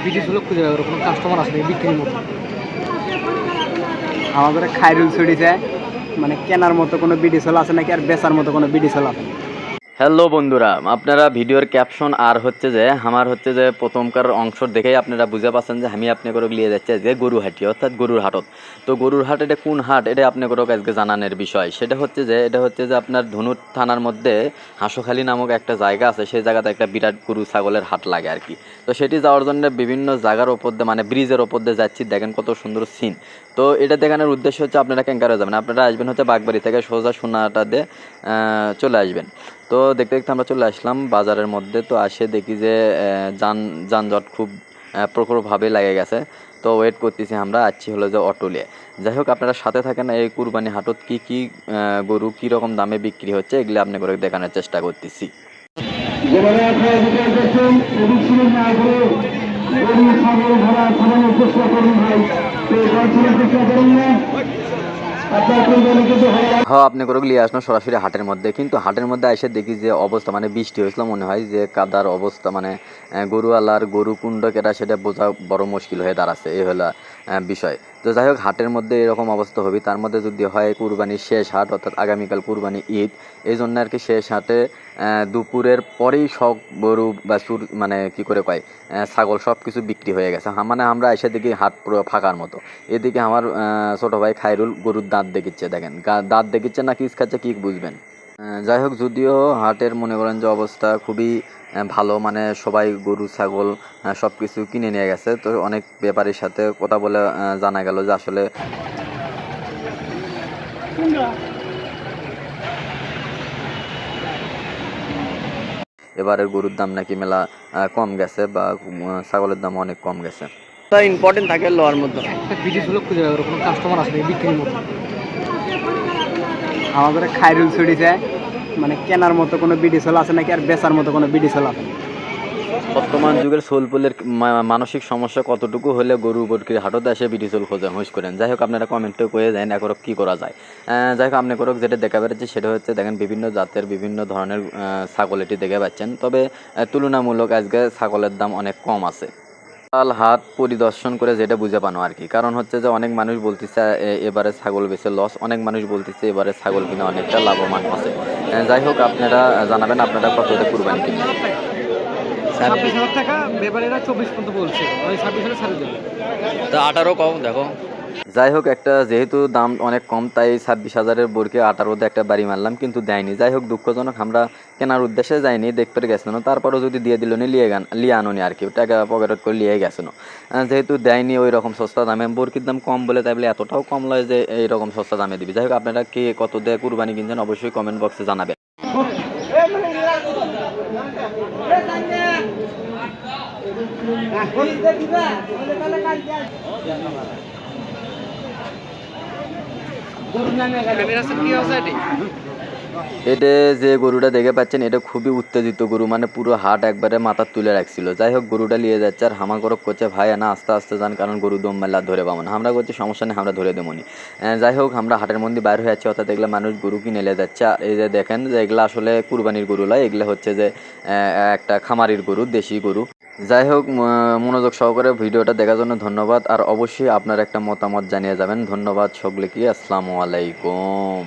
বিদেশ হলো খুঁজে পাবে কোনো কাস্টমার আসলে বিক্রির মতো। আমাদের খাইরুল ছড়িছে, মানে কেনার মতো কোনো বিডি সোল আছে নাকি আর বেচার মতো কোনো বিডি সোল আছে? হ্যালো বন্ধুরা, আপনারা ভিডিওর ক্যাপশন আর হচ্ছে যে আমার হচ্ছে যে প্রথমকার অংশ দেখেই আপনারা বুঝে পাচ্ছেন যে আমি আপনি করে নিয়ে যাচ্ছি আজকে গরুহাটি অর্থাৎ গরুর হাটত। তো গরুর হাট এটা কোন হাট এটা আপনি করে আজকে জানানোর বিষয়। সেটা হচ্ছে যে আপনার ধনুর থানার মধ্যে হাঁসখালি নামক একটা জায়গা আছে, সেই জায়গাতে একটা বিরাট গরু ছাগলের হাট লাগে আর কি। তো সেটি যাওয়ার জন্য বিভিন্ন জায়গার ওপর দিয়ে মানে ব্রিজের ওপর দিয়ে যাচ্ছি, দেখেন কত সুন্দর সিন। তো এটা দেখানোর উদ্দেশ্য হচ্ছে আপনারা ক্যাঙ্কারে যাবেন, আপনারা আসবেন হচ্ছে বাগবাড়ি থেকে সোজা সোনাটা দিয়ে চলে আসবেন। তো দেখতে দেখতে আমরা চলে আসলাম বাজারের মধ্যে। তো আসে দেখি যে যানজট খুব প্রখরভাবে লেগে গেছে। তো ওয়েট করতেছি, আমরা আসছি হলো যে অটো নিয়ে। যাই হোক আপনারা সাথে থাকেন, এই কুরবানি হাটত কি গরু কী রকম দামে বিক্রি হচ্ছে এগুলো আপনি করে দেখানোর চেষ্টা করতেছি। হ্যাঁ, আপনি করে নিয়ে আসলো সরাসরি হাটের মধ্যে, কিন্তু হাটের মধ্যে এসে দেখি যে অবস্থা মানে বৃষ্টি হয়েছিল মনে হয়, যে কাদার অবস্থা মানে গরুওয়ালার গরু কুণ্ড কেটা সেটা বোঝা বড় মুশকিল হয়ে দাঁড়াচ্ছে, এই হলো বিষয়। তো যাই হোক হাটের মধ্যে এরকম অবস্থা হবে, তার মধ্যে যদি হয় কুরবানির শেষ হাট অর্থাৎ আগামীকাল কুরবানি ঈদ, এই জন্য আর কি শেষ হাটে দুপুরের পরেই সব গরু বা মানে কি করে কয় ছাগল সব কিছু বিক্রি হয়ে গেছে। মানে আমরা এসে দেখি হাট পুরো ফাঁকার মতো। এদিকে আমার ছোটো ভাই খায়রুল গরুর দাঁত দেখিচ্ছে, দেখেন দাঁত দেখিচ্ছে না কিস খাচ্ছে কি বুঝবেন। যাই হোক যদিও হাটের মনে করেন যে অবস্থা খুবই ভালো, মানে সবাই গরু ছাগল সব কিছু কিনে নিয়ে গেছে। তো অনেক ব্যাপারীর সাথে কথা বলে জানা গেল যে আসলে এবারের গরুর দাম নাকি মেলা কম গেছে বা ছাগলের দাম অনেক কম গেছে। ইম্পর্টেন্ট থাকে লওয়ার মধ্যে। একটা বিদেশ হলো খুঁজে পাবে কোনো কাস্টমার আসলে বিক্রির মতো। আমাদের খাইরুল ছড়িছে, মানে কেনার মতো কোনো বিডি সোল আছে নাকি আর বেচার মতো কোনো বিডি সোল আছে? বর্তমান যুগের সোলপুলের মানসিক সমস্যা কতটুকু হলে গরু বরকির হাটতে এসে বিডি সোল খোঁজা হুঁশ করেন। যাই হোক আপনারা কমেন্টে করে দেন এখন কী করা যায়। যাই হোক আপনি করক যেটা দেখা পেরেছি সেটা হচ্ছে দেখেন বিভিন্ন জাতের বিভিন্ন ধরনের ছাগল এটি দেখে পাচ্ছেন, তবে তুলনামূলক আজকে ছাগলের দাম অনেক কম আছে। হাট পরিদর্শন করে যেটা বুঝে পানো আর কি, কারণ হচ্ছে যে অনেক মানুষ বলতেছে এবারে ছাগল বেচে লস, অনেক মানুষ বলতেছে এবারে ছাগল কিনা অনেকটা লাভবান আছে। যাই হোক আপনারা জানাবেন আপনারা কতটা কুরবানি কিনবেন। 26,000 টাকা ব্যাপারীরা 24 পর্যন্ত বলছে, ওই 26 হলে ছাড়ে দেবে। তা 18 কম দেখো। যাই হোক একটা যেহেতু দাম অনেক কম তাই 26,000-এর বরকে 18-তে একটা বাড়ি মারলাম, কিন্তু দেয়নি। যাই হোক দুঃখজনক, আমরা কেনার উদ্দেশ্যে যাইনি, দেখতে গেছিল, তারপরেও যদি দিয়ে দিল নি লিয়ে আনোনি আর কি, টাকা পকেট করে লিয়ে গেছিল। যেহেতু দেয়নি ওই রকম সস্তা দামে, বরকির দাম কম বলে তাই বলে এতটাও কম লয় যে এইরকম সস্তা দামে দিবি। যাই হোক আপনারা কে কত দিয়ে কুরবানি কিনছেন অবশ্যই কমেন্ট বক্সে জানাবেন। এটা যে গরুটা দেখে পাচ্ছেন এটা খুবই উত্তেজিত গরু, মানে পুরো হাট একবারে মাথা তুলে রাখছিল। যাই হোক গরুটা নিয়ে যাচ্ছে আর হামাগরক করছে, ভাই না আস্তে আস্তে যান কারণ গরু দম মেলা ধরে পাবো না। আমরা করছি সমস্যা নেই, আমরা ধরে দেবো নি। যাই হোক আমরা হাটের মধ্যে বাইর হয়ে যাচ্ছি, অর্থাৎ এগুলো মানুষ গরু কিনে নিয়ে যাচ্ছে। আর এই যে দেখেন যে এগুলো আসলে কুরবানির গরু নয়, এগুলো হচ্ছে যে একটা খামারির গরু, দেশি গরু। যাই হোক মনোযোগ সহকারে ভিডিওটা দেখার জন্য ধন্যবাদ, আর অবশ্যই আপনার একটা মতামত জানিয়ে যাবেন। ধন্যবাদ সকলে, কি আসসালামু আলাইকুম।